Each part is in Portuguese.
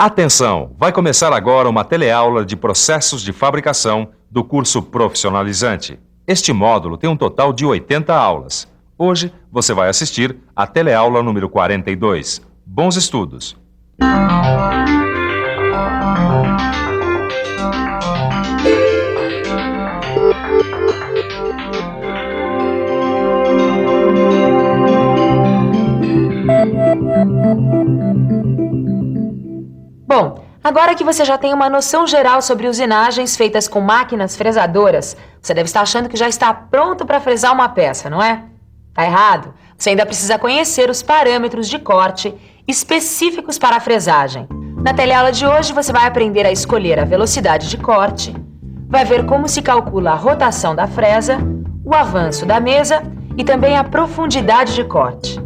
Atenção! Vai começar agora uma teleaula de processos de fabricação do curso profissionalizante. Este módulo tem um total de 80 aulas. Hoje você vai assistir a teleaula número 42. Bons estudos! Bom, agora que você já tem uma noção geral sobre usinagens feitas com máquinas fresadoras, você deve estar achando que já está pronto para fresar uma peça, não é? Tá errado. Você ainda precisa conhecer os parâmetros de corte específicos para a fresagem. Na teleaula de hoje você vai aprender a escolher a velocidade de corte, vai ver como se calcula a rotação da fresa, o avanço da mesa e também a profundidade de corte.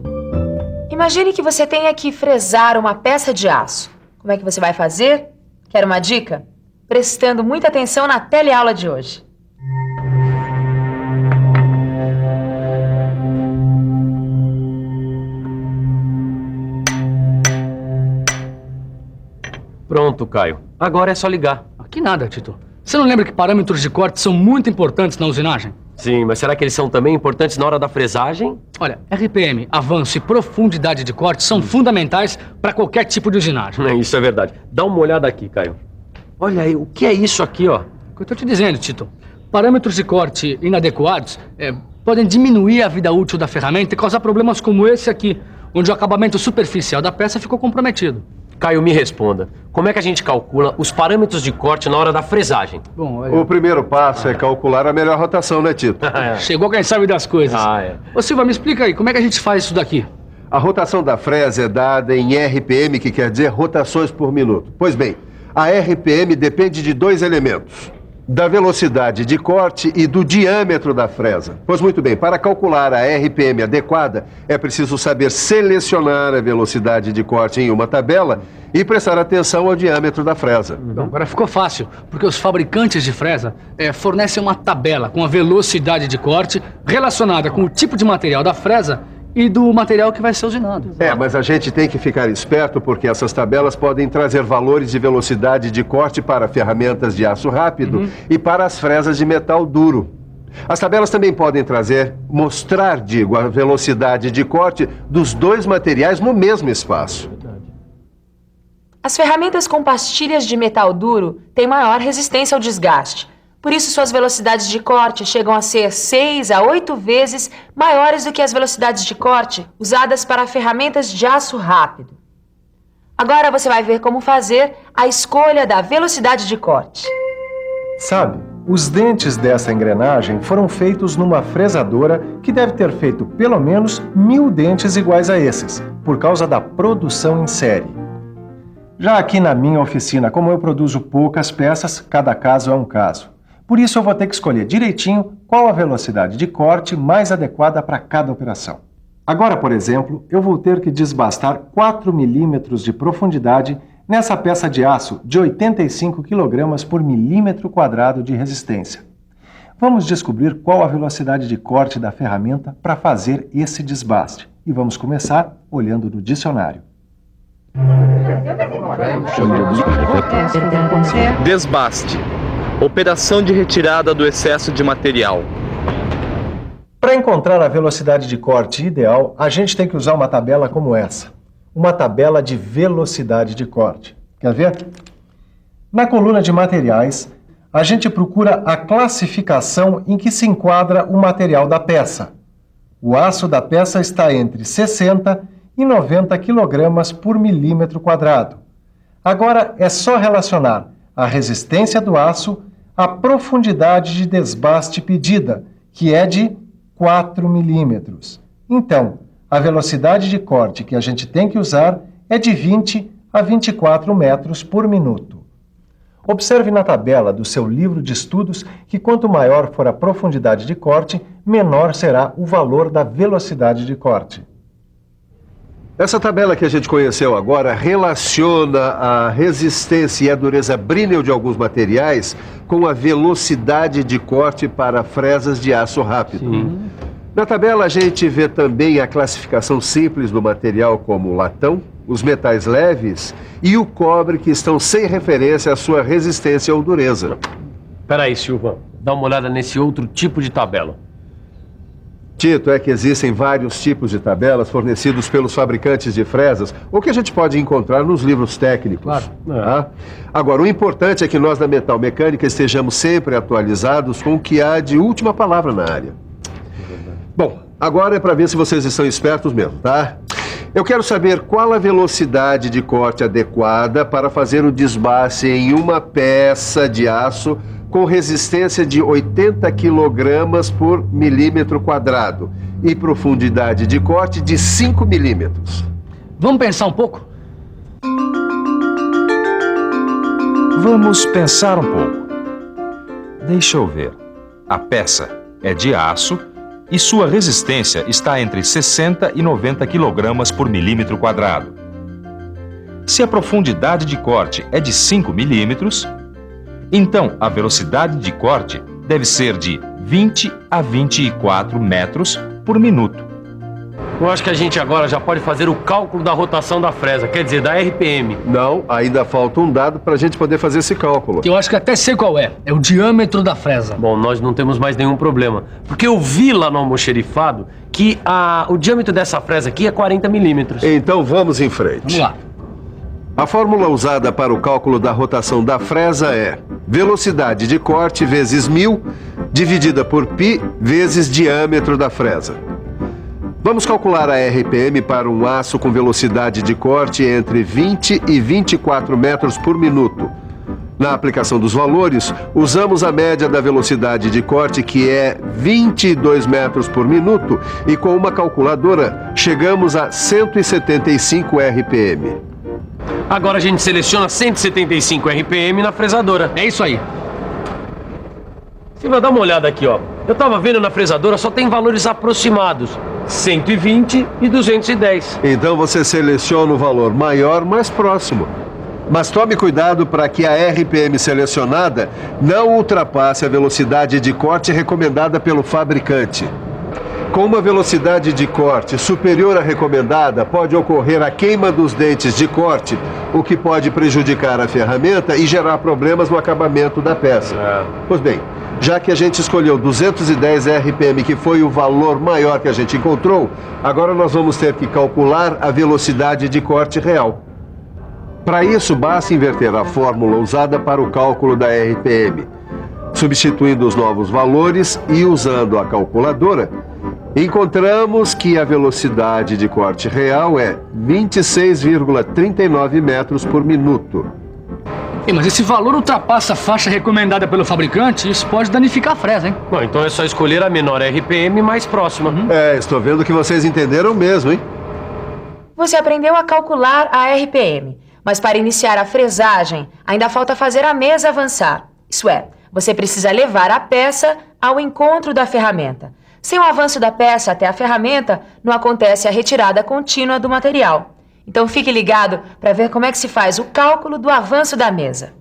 Imagine que você tenha que fresar uma peça de aço. Como é que você vai fazer? Quer uma dica? Prestando muita atenção na teleaula de hoje. Pronto, Caio. Agora é só ligar. Que nada, Tito. Você não lembra que parâmetros de corte são muito importantes na usinagem? Sim, mas será que eles são também importantes na hora da fresagem? Olha, RPM, avanço e profundidade de corte são fundamentais para qualquer tipo de usinagem. Isso é verdade. Dá uma olhada aqui, Caio. Olha aí, o que é isso aqui, ó? O que eu estou te dizendo, Tito. Parâmetros de corte inadequados podem diminuir a vida útil da ferramenta e causar problemas como esse aqui, onde o acabamento superficial da peça ficou comprometido. Caio, me responda. Como é que a gente calcula os parâmetros de corte na hora da fresagem? Bom, olha... O primeiro passo é calcular a melhor rotação, né, Tito? Chegou quem sabe das coisas. É. Ô, Silva, me explica aí, como é que a gente faz isso daqui? A rotação da fresa é dada em RPM, que quer dizer rotações por minuto. Pois bem, a RPM depende de dois elementos: da velocidade de corte e do diâmetro da fresa. Pois muito bem, para calcular a RPM adequada, é preciso saber selecionar a velocidade de corte em uma tabela e prestar atenção ao diâmetro da fresa. Bom, agora ficou fácil, porque os fabricantes de fresa fornecem uma tabela com a velocidade de corte relacionada com o tipo de material da fresa e do material que vai ser usinado. Mas a gente tem que ficar esperto, porque essas tabelas podem trazer valores de velocidade de corte para ferramentas de aço rápido e para as fresas de metal duro. As tabelas também podem mostrar a velocidade de corte dos dois materiais no mesmo espaço. As ferramentas com pastilhas de metal duro têm maior resistência ao desgaste. Por isso, suas velocidades de corte chegam a ser 6 a 8 vezes maiores do que as velocidades de corte usadas para ferramentas de aço rápido. Agora você vai ver como fazer a escolha da velocidade de corte. Sabe, os dentes dessa engrenagem foram feitos numa fresadora que deve ter feito pelo menos 1000 dentes iguais a esses, por causa da produção em série. Já aqui na minha oficina, como eu produzo poucas peças, cada caso é um caso. Por isso eu vou ter que escolher direitinho qual a velocidade de corte mais adequada para cada operação. Agora, por exemplo, eu vou ter que desbastar 4 milímetros de profundidade nessa peça de aço de 85 kg por milímetro quadrado de resistência. Vamos descobrir qual a velocidade de corte da ferramenta para fazer esse desbaste. E vamos começar olhando no dicionário. Desbaste. Operação de retirada do excesso de material. Para encontrar a velocidade de corte ideal, a gente tem que usar uma tabela como essa. Uma tabela de velocidade de corte. Quer ver? Na coluna de materiais, a gente procura a classificação em que se enquadra o material da peça. O aço da peça está entre 60 e 90 kg por milímetro quadrado. Agora é só relacionar a resistência do aço à profundidade de desbaste pedida, que é de 4 milímetros. Então, a velocidade de corte que a gente tem que usar é de 20 a 24 metros por minuto. Observe na tabela do seu livro de estudos que quanto maior for a profundidade de corte, menor será o valor da velocidade de corte. Essa tabela que a gente conheceu agora relaciona a resistência e a dureza Brinell de alguns materiais com a velocidade de corte para fresas de aço rápido. Na tabela a gente vê também a classificação simples do material como latão, os metais leves e o cobre, que estão sem referência à sua resistência ou dureza. Peraí, Silva. Dá uma olhada nesse outro tipo de tabela. Tito, é que existem vários tipos de tabelas fornecidos pelos fabricantes de fresas, ou que a gente pode encontrar nos livros técnicos. Claro. Tá? Agora, o importante é que nós da Metal Mecânica estejamos sempre atualizados com o que há de última palavra na área. Bom, agora é para ver se vocês estão espertos mesmo, tá? Eu quero saber qual a velocidade de corte adequada para fazer o desbaste em uma peça de aço com resistência de 80 kg por milímetro quadrado e profundidade de corte de 5 milímetros. Vamos pensar um pouco? Vamos pensar um pouco. Deixa eu ver. A peça é de aço e sua resistência está entre 60 e 90 kg por milímetro quadrado. Se a profundidade de corte é de 5 milímetros, então a velocidade de corte deve ser de 20 a 24 metros por minuto. Eu acho que a gente agora já pode fazer o cálculo da rotação da fresa, quer dizer, da RPM. Não, ainda falta um dado para a gente poder fazer esse cálculo. Que eu acho que até sei qual é. É o diâmetro da fresa. Bom, nós não temos mais nenhum problema. Porque eu vi lá no almoxerifado que o diâmetro dessa fresa aqui é 40 milímetros. Então vamos em frente. Vamos lá. A fórmula usada para o cálculo da rotação da fresa é velocidade de corte vezes 1000 dividida por π vezes diâmetro da fresa. Vamos calcular a RPM para um aço com velocidade de corte entre 20 e 24 metros por minuto. Na aplicação dos valores, usamos a média da velocidade de corte, que é 22 metros por minuto, e com uma calculadora chegamos a 175 RPM. Agora a gente seleciona 175 RPM na fresadora. É isso aí. Silva, dá uma olhada aqui, ó. Eu tava vendo na fresadora, só tem valores aproximados. 120 e 210. Então você seleciona o valor maior mais próximo. Mas tome cuidado para que a RPM selecionada não ultrapasse a velocidade de corte recomendada pelo fabricante. Com uma velocidade de corte superior à recomendada, pode ocorrer a queima dos dentes de corte, o que pode prejudicar a ferramenta e gerar problemas no acabamento da peça. Pois bem, já que a gente escolheu 210 RPM, que foi o valor maior que a gente encontrou, agora nós vamos ter que calcular a velocidade de corte real. Para isso, basta inverter a fórmula usada para o cálculo da RPM. Substituindo os novos valores e usando a calculadora, encontramos que a velocidade de corte real é 26,39 metros por minuto. Mas esse valor ultrapassa a faixa recomendada pelo fabricante, isso pode danificar a fresa, hein? Bom, então é só escolher a menor RPM mais próxima. Estou vendo que vocês entenderam mesmo, hein? Você aprendeu a calcular a RPM, mas para iniciar a fresagem, ainda falta fazer a mesa avançar. Isso é, você precisa levar a peça ao encontro da ferramenta. Sem o avanço da peça até a ferramenta, não acontece a retirada contínua do material. Então fique ligado para ver como é que se faz o cálculo do avanço da mesa.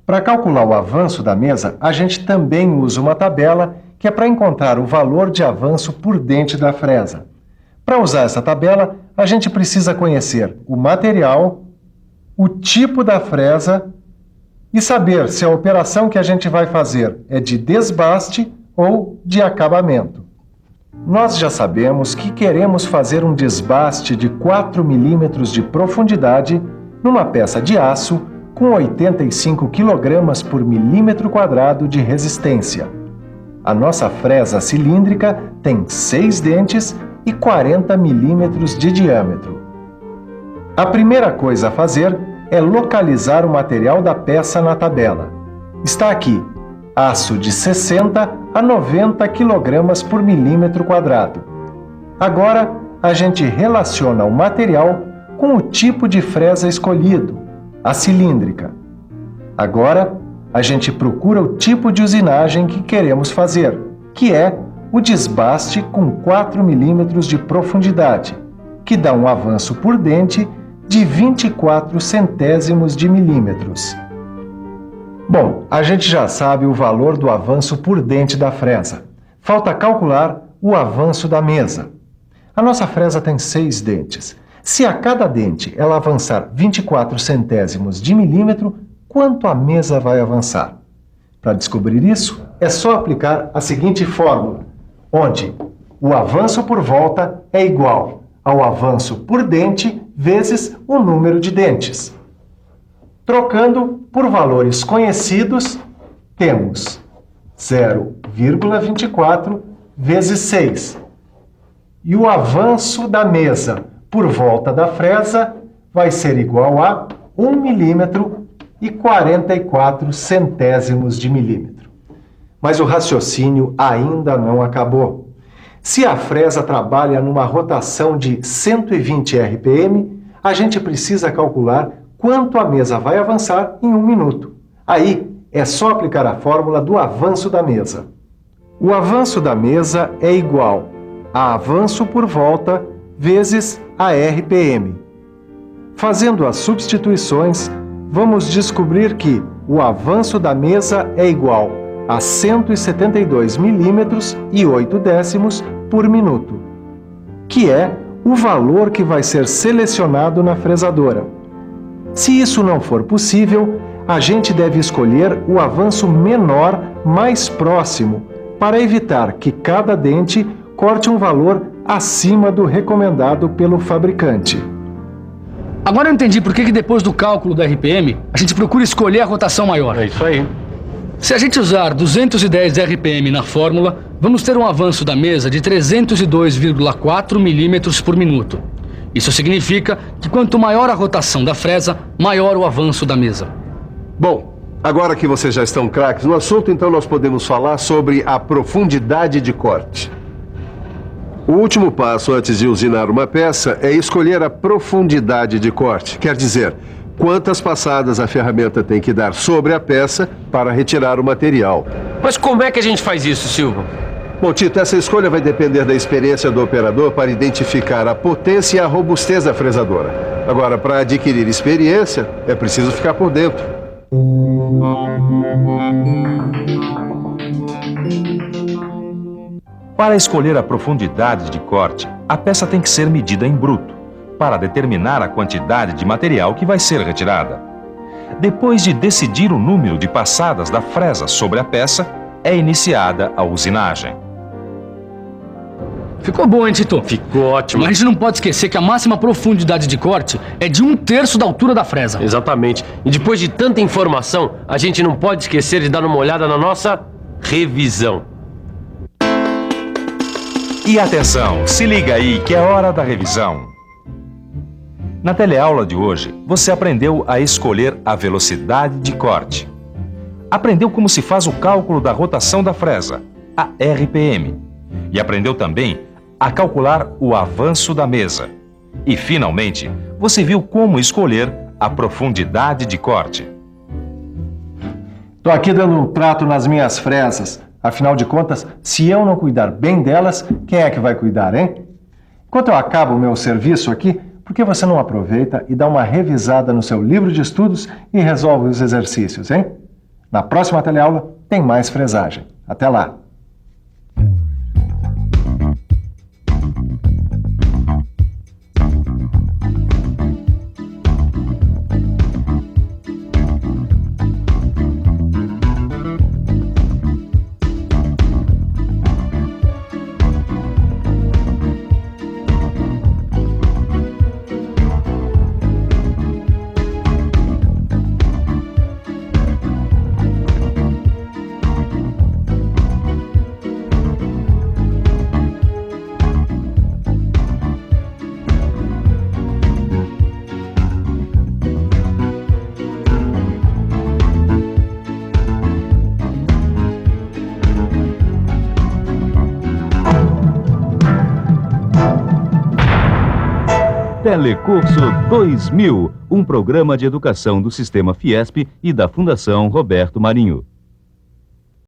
Para calcular o avanço da mesa, a gente também usa uma tabela que é para encontrar o valor de avanço por dente da fresa. Para usar essa tabela, a gente precisa conhecer o material, o tipo da fresa e saber se a operação que a gente vai fazer é de desbaste ou de acabamento. Nós já sabemos que queremos fazer um desbaste de 4 milímetros de profundidade numa peça de aço com 85 kg por milímetro quadrado de resistência. A nossa fresa cilíndrica tem 6 dentes e 40 milímetros de diâmetro. A primeira coisa a fazer é localizar o material da peça na tabela. Está aqui, aço de 60 a 90 kg por milímetro quadrado. Agora, a gente relaciona o material com o tipo de fresa escolhido, a cilíndrica. Agora, a gente procura o tipo de usinagem que queremos fazer, que é o desbaste com 4 milímetros de profundidade, que dá um avanço por dente de 24 centésimos de milímetros. Bom, a gente já sabe o valor do avanço por dente da fresa. Falta calcular o avanço da mesa. A nossa fresa tem 6 dentes. Se a cada dente ela avançar 24 centésimos de milímetro, quanto a mesa vai avançar? Para descobrir isso, é só aplicar a seguinte fórmula, onde o avanço por volta é igual ao avanço por dente vezes o número de dentes. Trocando por valores conhecidos, temos 0,24 vezes 6. E o avanço da mesa por volta da fresa vai ser igual a 1 milímetro e 44 centésimos de milímetro. Mas o raciocínio ainda não acabou. Se a fresa trabalha numa rotação de 120 RPM, a gente precisa calcular quanto a mesa vai avançar em 1 minuto. Aí é só aplicar a fórmula do avanço da mesa. O avanço da mesa é igual a avanço por volta vezes a RPM. Fazendo as substituições, vamos descobrir que o avanço da mesa é igual a 172 milímetros e 8 décimos por minuto, que é o valor que vai ser selecionado na fresadora. Se isso não for possível, a gente deve escolher o avanço menor mais próximo para evitar que cada dente corte um valor acima do recomendado pelo fabricante. Agora eu entendi por que depois do cálculo da RPM, a gente procura escolher a rotação maior. É isso aí. Se a gente usar 210 RPM na fórmula, vamos ter um avanço da mesa de 302,4 milímetros por minuto. Isso significa que quanto maior a rotação da fresa, maior o avanço da mesa. Bom, agora que vocês já estão craques no assunto, então nós podemos falar sobre a profundidade de corte. O último passo antes de usinar uma peça é escolher a profundidade de corte, quer dizer, quantas passadas a ferramenta tem que dar sobre a peça para retirar o material. Mas como é que a gente faz isso, Silvio? Bom, Tito, essa escolha vai depender da experiência do operador para identificar a potência e a robustez da fresadora. Agora, para adquirir experiência, é preciso ficar por dentro. Para escolher a profundidade de corte, a peça tem que ser medida em bruto, para determinar a quantidade de material que vai ser retirada. Depois de decidir o número de passadas da fresa sobre a peça, é iniciada a usinagem. Ficou bom, hein, Tito? Ficou ótimo. Mas a gente não pode esquecer que a máxima profundidade de corte é de 1/3 da altura da fresa. Exatamente. E depois de tanta informação, a gente não pode esquecer de dar uma olhada na nossa revisão. E atenção, se liga aí que é hora da revisão. Na teleaula de hoje, você aprendeu a escolher a velocidade de corte. Aprendeu como se faz o cálculo da rotação da fresa, a RPM. E aprendeu também a calcular o avanço da mesa. E, finalmente, você viu como escolher a profundidade de corte. Tô aqui dando um trato nas minhas fresas. Afinal de contas, se eu não cuidar bem delas, quem é que vai cuidar, hein? Enquanto eu acabo o meu serviço aqui, por que você não aproveita e dá uma revisada no seu livro de estudos e resolve os exercícios, hein? Na próxima teleaula tem mais fresagem. Até lá! Telecurso 2000, um programa de educação do Sistema Fiesp e da Fundação Roberto Marinho.